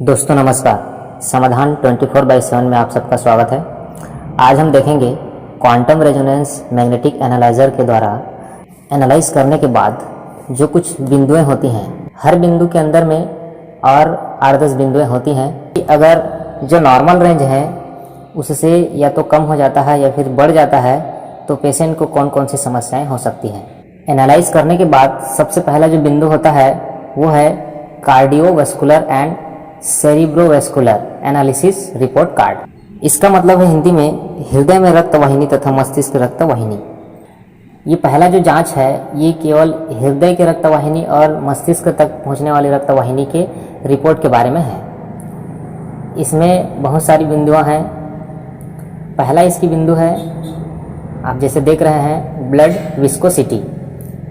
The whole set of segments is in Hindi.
दोस्तों नमस्कार। समाधान 24/7 में आप सबका स्वागत है। आज हम देखेंगे क्वांटम रेजोनेंस मैग्नेटिक एनालाइजर के द्वारा एनालाइज करने के बाद जो कुछ बिंदुएं होती हैं, हर बिंदु के अंदर में और 8-10 बिंदुएं होती हैं कि अगर जो नॉर्मल रेंज है उससे या तो कम हो जाता है या फिर बढ़ जाता है तो पेशेंट को कौन कौन सी समस्याएं हो सकती हैं। एनालाइज करने के बाद सबसे पहला जो बिंदु होता है वो है cardiovascular and cerebrovascular analysis report card. इसका मतलब है हिंदी में हृदय में रक्त वाहिनी तथा मस्तिष्क रक्त वाहिनी। ये पहला जो जांच है ये केवल हृदय के रक्त वाहिनी और मस्तिष्क तक पहुंचने वाली रक्त वाहिनी के रिपोर्ट के बारे में है। इसमें बहुत सारी बिंदुआं हैं। पहला इसकी बिंदु है, आप जैसे देख रहे हैं, ब्लड विस्कोसिटी।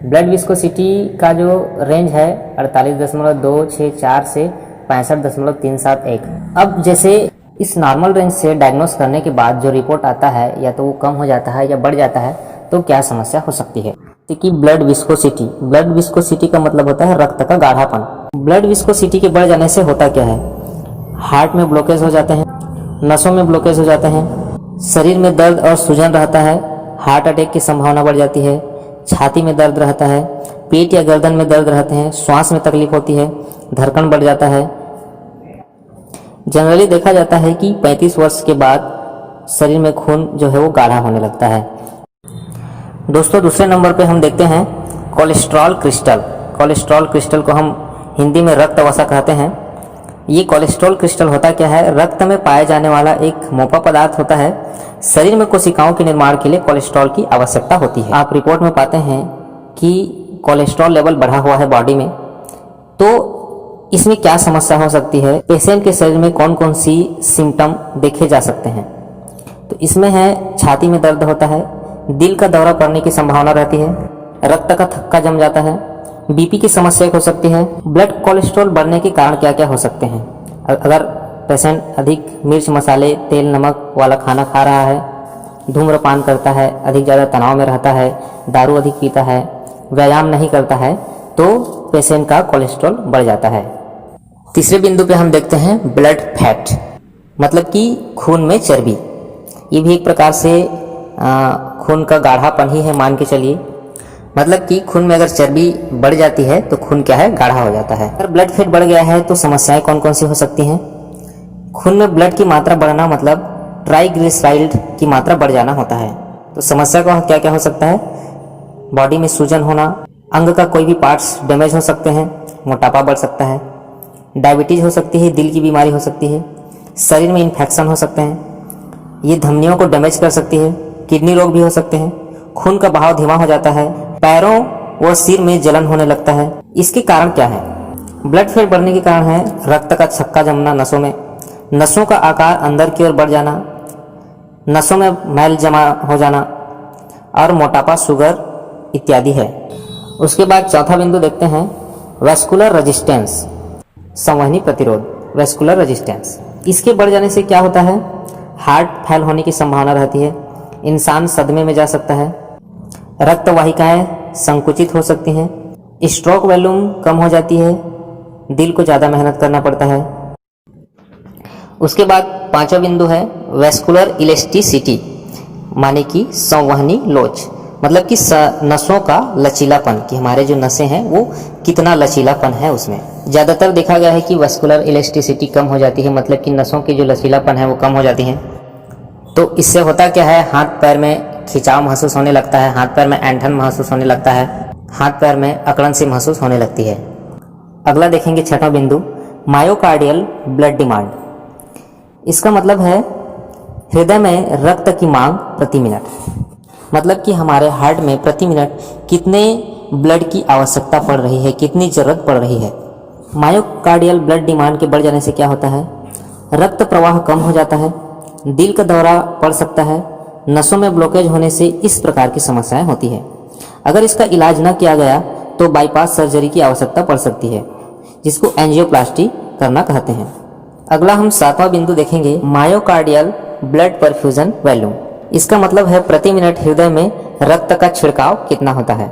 ब्लड विस्कोसिटी का जो रेंज है 48.264 से 65.371। अब जैसे इस नॉर्मल रेंज से डायग्नोस करने के बाद जो रिपोर्ट आता है या तो वो कम हो जाता है या बढ़ जाता है तो क्या समस्या हो सकती है। कि ब्लड विस्कोसिटी का मतलब होता है रक्त का गाढ़ापन। ब्लड विस्कोसिटी के बढ़ जाने से होता क्या है, हार्ट में ब्लॉकेज हो जाते हैं, नसों में ब्लॉकेज हो जाते हैं, शरीर में दर्द और सूजन रहता है, हार्ट अटैक की संभावना बढ़ जाती है, छाती में दर्द रहता है, पेट या गर्दन में दर्द रहते हैं, श्वास में तकलीफ होती है, धड़कन बढ़ जाता है। जनरली देखा जाता है कि 35 वर्ष के बाद शरीर में खून जो है वो गाढ़ा होने लगता है। दोस्तों दूसरे नंबर पे हम देखते हैं कोलेस्ट्रॉल क्रिस्टल। कोलेस्ट्रॉल क्रिस्टल को हम हिंदी में रक्त वसा कहते हैं। ये कोलेस्ट्रॉल क्रिस्टल होता क्या है, रक्त में पाए जाने वाला एक मोटा पदार्थ होता है। शरीर में कोशिकाओं के निर्माण के लिए कोलेस्ट्रॉल की आवश्यकता होती है। आप रिपोर्ट में पाते हैं कि कोलेस्ट्रॉल लेवल बढ़ा हुआ है बॉडी में, तो इसमें क्या समस्या हो सकती है, पेशेंट के शरीर में कौन कौन सी सिम्टम देखे जा सकते हैं। तो इसमें है छाती में दर्द होता है, दिल का दौरा पड़ने की संभावना रहती है, रक्त का थक्का जम जाता है, बीपी की समस्या हो सकती है। ब्लड कोलेस्ट्रॉल बढ़ने के कारण क्या क्या हो सकते हैं, अगर पेशेंट अधिक मिर्च मसाले तेल नमक वाला खाना खा रहा है, धूम्रपान करता है, अधिक ज़्यादा तनाव में रहता है, दारू अधिक पीता है, व्यायाम नहीं करता है, तो पेशेंट का कोलेस्ट्रॉल बढ़ जाता है। तीसरे बिंदु पे हम देखते हैं ब्लड फैट, मतलब कि खून में चर्बी। ये भी एक प्रकार से खून का गाढ़ापन ही है, मान के चलिए। मतलब कि खून में अगर चर्बी बढ़ जाती है तो खून क्या है, गाढ़ा हो जाता है। अगर ब्लड फैट बढ़ गया है तो समस्याएं कौन कौन सी हो सकती हैं। खून में ब्लड की मात्रा बढ़ना मतलब ट्राइग्लिसराइड की मात्रा बढ़ जाना होता है। तो समस्या का क्या क्या हो सकता है, बॉडी में सूजन होना, अंग का कोई भी पार्ट्स डैमेज हो सकते हैं, मोटापा बढ़ सकता है, डायबिटीज हो सकती है, दिल की बीमारी हो सकती है, शरीर में इन्फेक्शन हो सकते हैं, ये धमनियों को डैमेज कर सकती है, किडनी रोग भी हो सकते हैं, खून का बहाव धीमा हो जाता है, पैरों व सिर में जलन होने लगता है। इसके कारण क्या है, ब्लड फैट बढ़ने के कारण है रक्त का छक्का जमना नसों में, नसों का आकार अंदर की ओर बढ़ जाना, नसों में मैल जमा हो जाना और मोटापा, शुगर इत्यादि है। उसके बाद चौथा बिंदु देखते हैं वैस्कुलर रेजिस्टेंस, संवहनी प्रतिरोध, वैस्कुलर रेजिस्टेंस। इसके बढ़ जाने से क्या होता है, हार्ट फेल होने की संभावना रहती है, इंसान सदमे में जा सकता है, रक्त वाहिकाएं संकुचित हो सकती हैं, स्ट्रोक वॉल्यूम कम हो जाती है, दिल को ज़्यादा मेहनत करना पड़ता है। उसके बाद पांचवा बिंदु है वैस्कुलर इलास्टिसिटी, माने कि संवहनी लोच, मतलब कि नसों का लचीलापन, कि हमारे जो नसें हैं वो कितना लचीलापन है उसमें। ज़्यादातर देखा गया है कि वैस्कुलर इलास्टिसिटी कम हो जाती है, मतलब कि नसों की जो लचीलापन है वो कम हो जाती है। तो इससे होता क्या है, हाथ पैर में खिंचाव महसूस होने लगता है, हाथ पैर में ऐंठन महसूस होने लगता है, हाथ पैर में अकड़न सी महसूस होने लगती है। अगला देखेंगे छठवां बिंदु मायोकार्डियल ब्लड डिमांड। इसका मतलब है हृदय में रक्त की मांग प्रति मिनट, मतलब कि हमारे हार्ट में प्रति मिनट कितने ब्लड की आवश्यकता पड़ रही है, कितनी जरूरत पड़ रही है। मायोकार्डियल ब्लड डिमांड के बढ़ जाने से क्या होता है, रक्त प्रवाह कम हो जाता है, दिल का दौरा पड़ सकता है, नसों में ब्लॉकेज होने से इस प्रकार की समस्याएं होती है। अगर इसका इलाज न किया गया तो बाईपास सर्जरी की आवश्यकता पड़ सकती है, जिसको एंजियोप्लास्टी करना कहते हैं। अगला हम सातवां बिंदु देखेंगे मायोकार्डियल ब्लड परफ्यूजन वॉल्यूम। इसका मतलब है प्रति मिनट हृदय में रक्त का छिड़काव कितना होता है।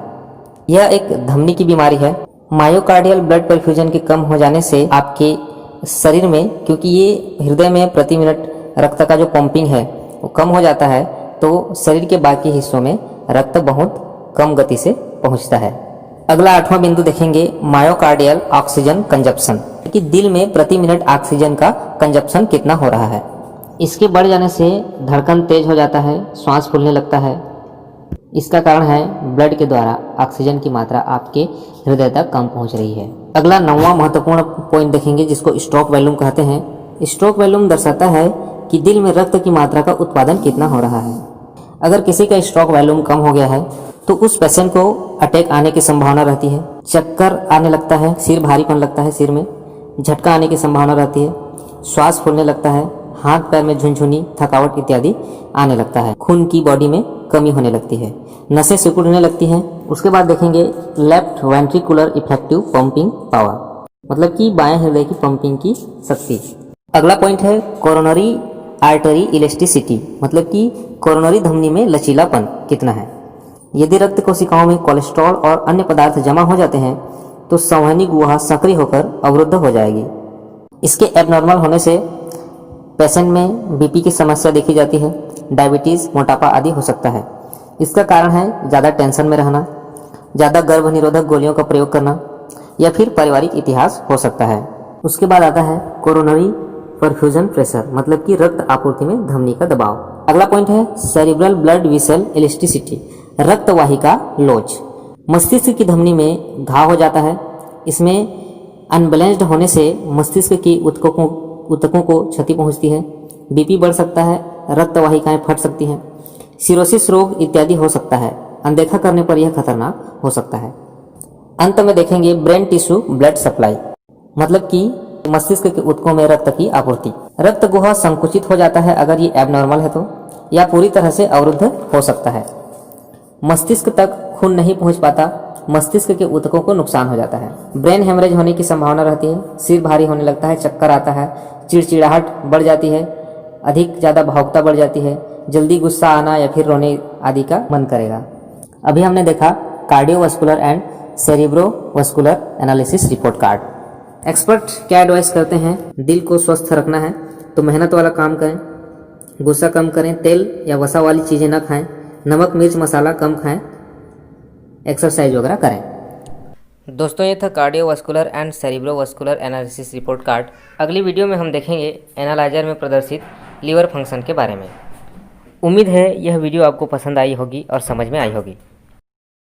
यह एक धमनी की बीमारी है। मायोकार्डियल ब्लड परफ्यूजन के कम हो जाने से आपके शरीर में, क्योंकि ये हृदय में प्रति मिनट रक्त का जो पंपिंग है वो कम हो जाता है, तो शरीर के बाकी हिस्सों में रक्त बहुत कम गति से पहुंचता है। अगला 8वां बिंदु देखेंगे मायोकार्डियल ऑक्सीजन कंजप्शन, कि दिल में प्रति मिनट ऑक्सीजन का कंजप्शन कितना हो रहा है। इसके बढ़ जाने से धड़कन तेज हो जाता है, श्वास फूलने लगता है। इसका कारण है ब्लड के द्वारा ऑक्सीजन की मात्रा आपके हृदय तक कम पहुंच रही है। अगला 9वां महत्वपूर्ण पॉइंट देखेंगे जिसको स्ट्रोक वॉल्यूम कहते हैं। स्ट्रोक वॉल्यूम दर्शाता है कि दिल में रक्त की मात्रा का उत्पादन कितना हो रहा है। अगर किसी का स्ट्रोक वॉल्यूम कम हो गया है तो उस पेशेंट को अटैक आने की संभावना रहती है, चक्कर आने लगता है, सिर भारीपन लगता है, सिर में झटका आने की संभावना रहती है, श्वास फूलने लगता है, हाथ पैर में झुनझुनी, थकावट इत्यादि आने लगता है, खून की बॉडी में कमी होने लगती है, नसें सिकुड़ने लगती हैं। उसके बाद देखेंगे left ventricular effective pumping power, मतलब कि बाएं हृदय की पंपिंग की शक्ति। अगला पॉइंट है कोरोनरी आर्टरी इलास्टिसिटी, मतलब कि कोरोनरी धमनी में लचीलापन कितना है। यदि रक्त कोशिकाओं में कोलेस्ट्रॉल और अन्य पदार्थ जमा हो जाते हैं तो संवहनी गुहा सक्रिय होकर अवरुद्ध हो जाएगी। इसके एबनॉर्मल होने से पेशेंट में बीपी की समस्या देखी जाती है, डायबिटीज़, मोटापा आदि हो सकता है। इसका कारण है ज़्यादा टेंशन में रहना, ज़्यादा गर्भ निरोधक गोलियों का प्रयोग करना, या फिर पारिवारिक इतिहास हो सकता है। उसके बाद आता है कोरोनरी परफ्यूजन प्रेशर, मतलब कि रक्त आपूर्ति में धमनी का दबाव। अगला पॉइंट है सेरिब्रल ब्लड वेसल इलास्टिसिटी, रक्त वाहिका लोच। मस्तिष्क की धमनी में घाव हो जाता है। इसमें अनबैलेंस्ड होने से मस्तिष्क की ऊतकों को क्षति पहुंचती है, बीपी बढ़ सकता है, रक्त वाहिकाएं फट सकती हैं, सिरोसिस रोग इत्यादि हो सकता है। अनदेखा करने पर यह खतरनाक हो सकता है। अंत में देखेंगे ब्रेन टिश्यू ब्लड सप्लाई, मतलब कि मस्तिष्क के ऊतकों में रक्त की आपूर्ति। रक्त गुहा संकुचित हो जाता है अगर ये एबनॉर्मल है तो, या पूरी तरह से अवरुद्ध हो सकता है। मस्तिष्क तक खून नहीं पहुंच पाता, मस्तिष्क के ऊतकों को नुकसान हो जाता है। ब्रेन हेमरेज होने की संभावना रहती है, सिर भारी होने लगता है, चक्कर आता है, चिड़चिड़ाहट बढ़ जाती है, अधिक ज़्यादा भावुकता बढ़ जाती है, जल्दी गुस्सा आना या फिर रोने आदि का मन करेगा। अभी हमने देखा cardiovascular and cerebrovascular analysis report card. Expert क्या एडवाइस करते हैं, दिल को स्वस्थ रखना है तो मेहनत वाला काम करें, गुस्सा कम करें, तेल या वसा वाली चीज़ें न खाएं, नमक मिर्च मसाला कम खाएं, एक्सरसाइज वगैरह करें। दोस्तों ये था cardiovascular and cerebrovascular analysis report card. अगली वीडियो में हम देखेंगे एनालाइजर में प्रदर्शित लीवर फंक्शन के बारे में। उम्मीद है यह वीडियो आपको पसंद आई होगी और समझ में आई होगी।